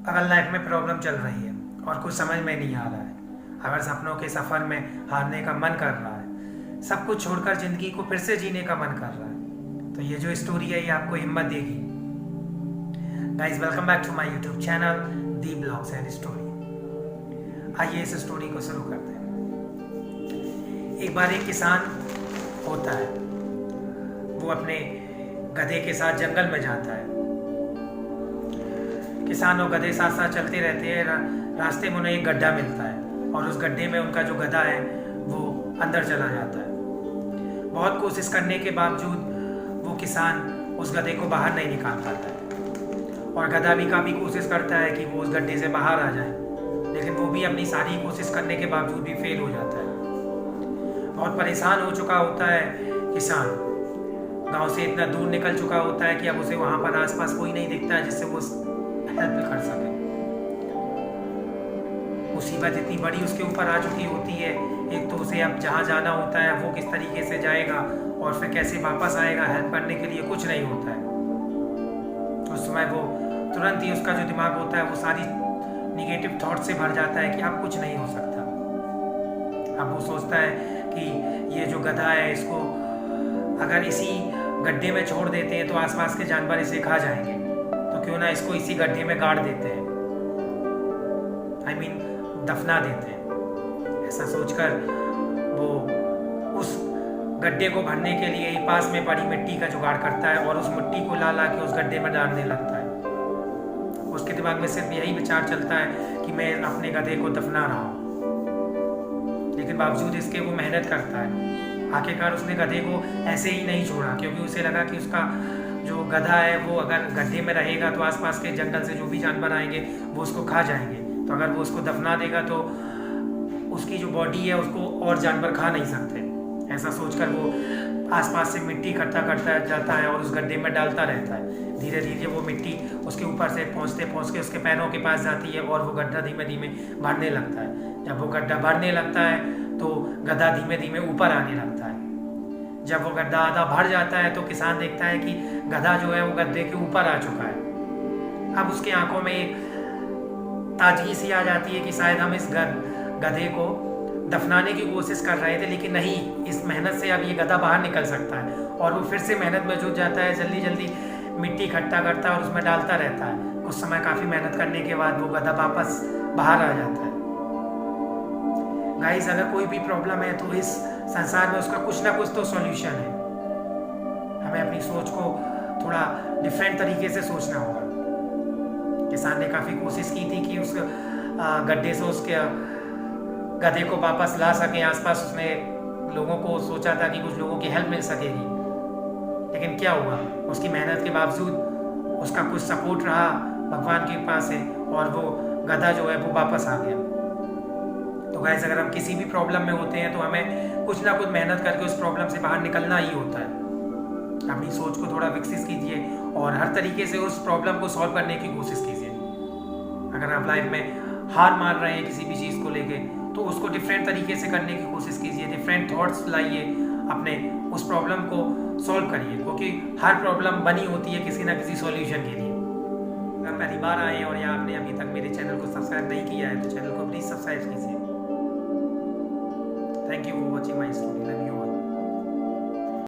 अगर लाइफ में प्रॉब्लम चल रही है और कुछ समझ में नहीं आ रहा है, अगर सपनों के सफ़र में हारने का मन कर रहा है, सब कुछ छोड़कर ज़िंदगी को फिर से जीने का मन कर रहा है, तो ये जो स्टोरी है ये आपको हिम्मत देगी। Guys, welcome back to my YouTube channel the blogs and story. आइए इस स्टोरी को शुरू करते हैं। एक बार एक किसान होता है, वो अपने गधे के साथ जंगल में जाता है। किसान और गधे साथ साथ चलते रहते हैं। रास्ते में उन्हें एक गड्ढा मिलता है और उस गड्ढे में उनका जो गधा है वो अंदर चला जाता है। बहुत कोशिश करने के बावजूद वो किसान उस गधे को बाहर नहीं निकाल पाता है और गधा भी काफ़ी कोशिश करता है कि वो उस गड्ढे से बाहर आ जाए, लेकिन वो भी अपनी सारी कोशिश करने के बावजूद भी फेल हो जाता है। बहुत परेशान हो चुका होता है किसान, गांव से इतना दूर निकल चुका होता है कि अब उसे वहाँ पर आसपास कोई नहीं दिखता है जिससे वो हेल्प कर सके। मुसीबत इतनी बड़ी उसके ऊपर आ चुकी होती है, एक तो उसे अब जहाँ जाना होता है वो किस तरीके से जाएगा और फिर कैसे वापस आएगा, हेल्प करने के लिए कुछ नहीं होता है। उस समय वो तुरंत ही उसका जो दिमाग होता है वो सारी निगेटिव थॉट से भर जाता है कि अब कुछ नहीं हो सकता। अब वो सोचता है कि ये जो गधा है इसको अगर इसी गड्ढे में छोड़ देते हैं तो आसपास के जानवर इसे खा जाएंगे, तो क्यों ना इसको इसी गड्ढे में गाड़ देते हैं, दफना देते हैं। ऐसा सोचकर वो उस गड्ढे को भरने के लिए ही पास में पड़ी मिट्टी का जुगाड़ करता है और उस मिट्टी को ला ला के उस गड्ढे में डालने लगता है। उसके दिमाग में सिर्फ यही विचार चलता है कि मैं अपने गधे को दफना रहा हूँ, लेकिन बावजूद इसके वो मेहनत करता है। आखिरकार उसने गधे को ऐसे ही नहीं छोड़ा, क्योंकि उसे लगा कि उसका जो गधा है वो अगर गड्ढे में रहेगा तो आसपास के जंगल से जो भी जानवर आएंगे वो उसको खा जाएंगे, तो अगर वो उसको दफना देगा तो उसकी जो बॉडी है उसको और जानवर खा नहीं सकते। ऐसा सोचकर वो आसपास से मिट्टी इकट्ठा करता जाता है और उस गड्ढे में डालता रहता है। धीरे धीरे वो मिट्टी उसके ऊपर से पहुँच के उसके पैरों के पास जाती है और वो गड्ढा धीमे धीमे भरने लगता है। जब वो गड्ढा भरने लगता है तो गधा धीमे धीमे ऊपर आने लगता है। जब वो गड्ढा आधा भर जाता है तो किसान देखता है कि गधा जो है वो गड्ढे के ऊपर आ चुका है। अब उसकी आंखों में एक ताजगी सी आ जाती है कि शायद हम इस गधे को दफनाने की कोशिश कर रहे थे, लेकिन नहीं, इस मेहनत से अब ये गधा बाहर निकल सकता है। और वो फिर से मेहनत में जुट जाता है, जल्दी जल्दी मिट्टी इकट्ठा करता है और उसमें डालता रहता है। कुछ समय काफ़ी मेहनत करने के बाद वो गधा वापस बाहर आ जाता है। गाइस, अगर कोई भी प्रॉब्लम है तो इस संसार में उसका कुछ ना कुछ तो सॉल्यूशन है। हमें अपनी सोच को थोड़ा डिफरेंट तरीके से सोचना होगा। किसान ने काफ़ी कोशिश की थी कि उस गड्ढे से उसके गधे को वापस ला सके। आसपास उसने लोगों को सोचा था कि कुछ लोगों की हेल्प मिल सकेगी, लेकिन क्या हुआ, उसकी मेहनत के बावजूद उसका कुछ सपोर्ट रहा भगवान के पास से और वो गधा जो है वो वापस आ गया। तो गाइस, अगर हम किसी भी प्रॉब्लम में होते हैं तो हमें कुछ ना कुछ मेहनत करके उस प्रॉब्लम से बाहर निकलना ही होता है। अपनी सोच को थोड़ा विकसित कीजिए और हर तरीके से उस प्रॉब्लम को सॉल्व करने की कोशिश कीजिए। अगर आप लाइफ में हार मान रहे हैं किसी भी चीज़ को लेके तो उसको डिफरेंट तरीके से करने की कोशिश कीजिए। डिफरेंट थॉट्स लाइए, अपने उस प्रॉब्लम को सॉल्व करिए, क्योंकि हर प्रॉब्लम बनी होती है किसी ना किसी सॉल्यूशन के लिए। अगर पहली बार आए और या आपने अभी तक मेरे चैनल को सब्सक्राइब नहीं किया है तो चैनल को प्लीज़ सब्सक्राइब कीजिए। Thank you for watching my story. Love you.